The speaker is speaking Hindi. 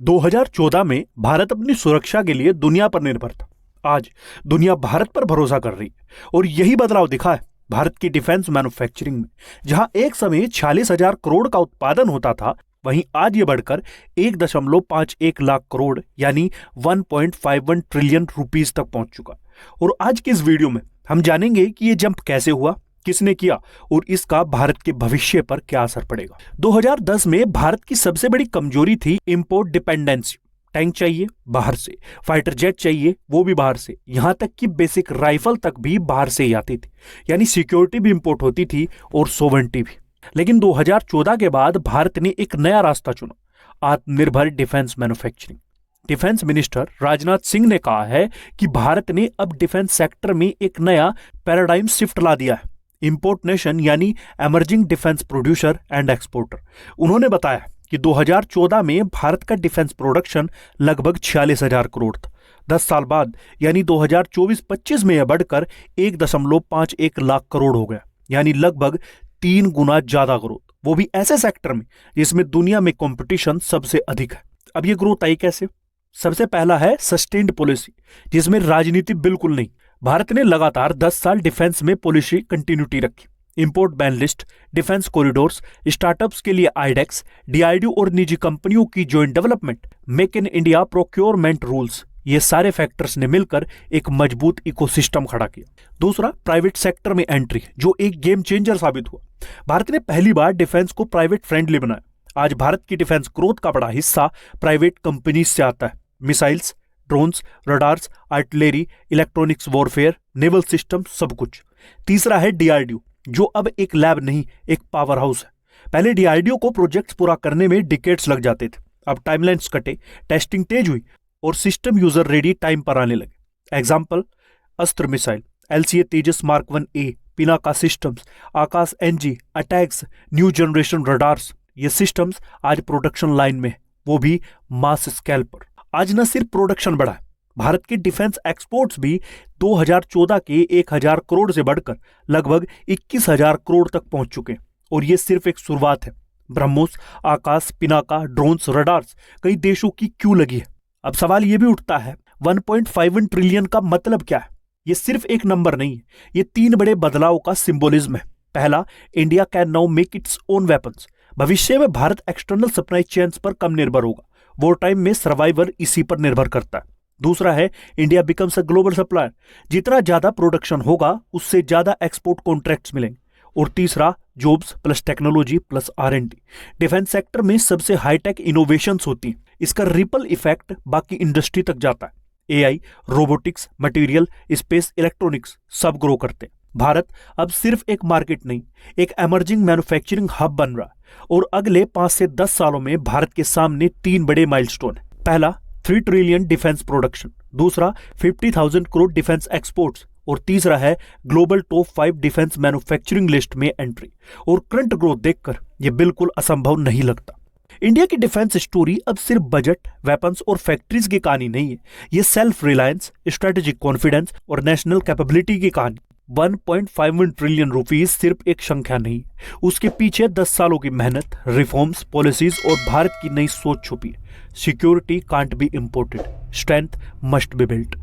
2014 में भारत अपनी सुरक्षा के लिए दुनिया पर निर्भर था। आज दुनिया भारत पर भरोसा कर रही है और यही बदलाव दिखा है भारत की डिफेंस मैन्युफैक्चरिंग में। जहां एक समय 46,000 करोड़ का उत्पादन होता था, वहीं आज ये बढ़कर 1.51 लाख करोड़ यानी 1.51 ट्रिलियन रुपीस तक पहुंच चुका। और आज की इस वीडियो में हम जानेंगे कि ये जंप कैसे हुआ, किसने किया और इसका भारत के भविष्य पर क्या असर पड़ेगा। 2010 में भारत की सबसे बड़ी कमजोरी थी इंपोर्ट डिपेंडेंसी। टैंक चाहिए बाहर से, फाइटर जेट चाहिए वो भी बाहर से, यहां तक कि बेसिक राइफल तक भी बाहर से ही आती थी। यानी सिक्योरिटी भी इंपोर्ट होती थी और सोवरेनिटी भी। लेकिन 2014 के बाद भारत ने एक नया रास्ता चुना, आत्मनिर्भर defence manufacturing. Defence minister Rajnath Singh ने कहा है कि भारत ने अब डिफेंस सेक्टर में एक नया पैराडाइम शिफ्ट ला दिया है, इंपोर्ट नेशन यानी emerging defence producer and exporter. उन्होंने बताया कि 2014 में भारत का डिफेंस प्रोडक्शन लगभग 46,000 करोड़ था। 10 साल बाद यानी 2024-25 में यह बढ़कर 1.51 लाख करोड़ हो गया, यानी लगभग 3 गुना ज्यादा ग्रोथ, वो भी ऐसे सेक्टर में जिसमें दुनिया में कंपटीशन सबसे अधिक है। अब ये ग्रोथ आई कैसे? सबसे पहला है सस्टेन्ड पॉलिसी, जिसमें राजनीति बिल्कुल नहीं। भारत ने लगातार 10 साल डिफेंस में पॉलिसी कंटिन्यूटी रखी। Import ban list, defence corridors, startups के लिए आईडेक्स, डीआरडीओ और निजी कंपनियों की joint development, make in India procurement rules, ये सारे फैक्टर्स ने मिलकर एक मजबूत इकोसिस्टम खड़ा किया। दूसरा, प्राइवेट सेक्टर में एंट्री, जो एक गेम चेंजर साबित हुआ। भारत ने पहली बार डिफेंस को प्राइवेट फ्रेंडली बनाया। आज भारत की डिफेंस ग्रोथ का बड़ा हिस्सा प्राइवेट कंपनीज से आता है। Missiles, drones, radars, artillery, electronics warfare, naval system, सब कुछ। तीसरा है डीआरडीओ, जो अब एक लैब नहीं, एक पावर हाउस है। पहले डीआरडीओ को प्रोजेक्ट्स पूरा करने में डिकेड्स लग जाते थे, अब टाइमलाइंस कटे, टेस्टिंग तेज हुई और सिस्टम यूजर रेडी टाइम पर आने लगे। Example, Astra missile, LCA Tejas mark 1A, Pinaka systems, Akash NG, attacks, new generation radars, ये सिस्टम्स आज प्रोडक्शन लाइन में, वो भी मास स्केल पर। आज न सिर्फ प्रोडक्शन बढ़ा है, भारत के डिफेंस एक्सपोर्ट्स भी 2014 के 1,000 करोड़ से बढ़कर लगभग 21,000 करोड़ तक पहुंच चुके हैं। और ये सिर्फ एक शुरुआत है। ब्रह्मोस, आकाश, पिनाका, ड्रोन्स, रडार्स कई देशों की क्यों लगी है। अब सवाल ये भी उठता है, 1.51 ट्रिलियन का मतलब क्या है? ये सिर्फ एक नंबर नहीं है, ये 3 बड़े बदलाव का सिंबोलिज्म है। पहला, India can now make its own weapons. भविष्य में भारत एक्सटर्नल सप्लाई चेन्स पर कम निर्भर होगा। वॉर टाइम में सर्वाइवर इसी पर निर्भर करता है। दूसरा है, India becomes a global supplier. जितना ज्यादा प्रोडक्शन होगा उससे ज्यादा एक्सपोर्ट कॉन्ट्रैक्ट्स मिलेंगे। और तीसरा, jobs plus technology plus R&D। Defence sector में सबसे हाईटेक इनोवेशंस होती हैं, इसका रिपल इफेक्ट बाकी इंडस्ट्री तक जाता है। AI, robotics, material, space, electronics सब ग्रो करते हैं। भारत अब सिर्फ एक मार्केट नहीं, एक एमर्जिंग मैन्युफैक्चरिंग हब बन रहा है। और अगले 5 से 10 सालों में भारत के सामने 3 बड़े माइलस्टोन है। पहला, 3 ट्रिलियन डिफेंस प्रोडक्शन। दूसरा, 50,000 करोड़ डिफेंस एक्सपोर्ट्स। और तीसरा है global top 5 defence manufacturing list में एंट्री। और करंट ग्रोथ देखकर यह बिल्कुल असंभव नहीं लगता। इंडिया की डिफेंस स्टोरी अब सिर्फ बजट, वेपन्स और फैक्ट्रीज की कहानी नहीं है, ये सेल्फ रिलायंस, स्ट्रेटेजिक कॉन्फिडेंस और नेशनल कैपेबिलिटी की कहानी। 1.51 ट्रिलियन रुपीस सिर्फ एक संख्या नहीं, उसके पीछे 10 सालों की मेहनत, रिफॉर्म्स, पॉलिसीज और भारत की नई सोच छुपी है। Security can't be imported, strength must be built.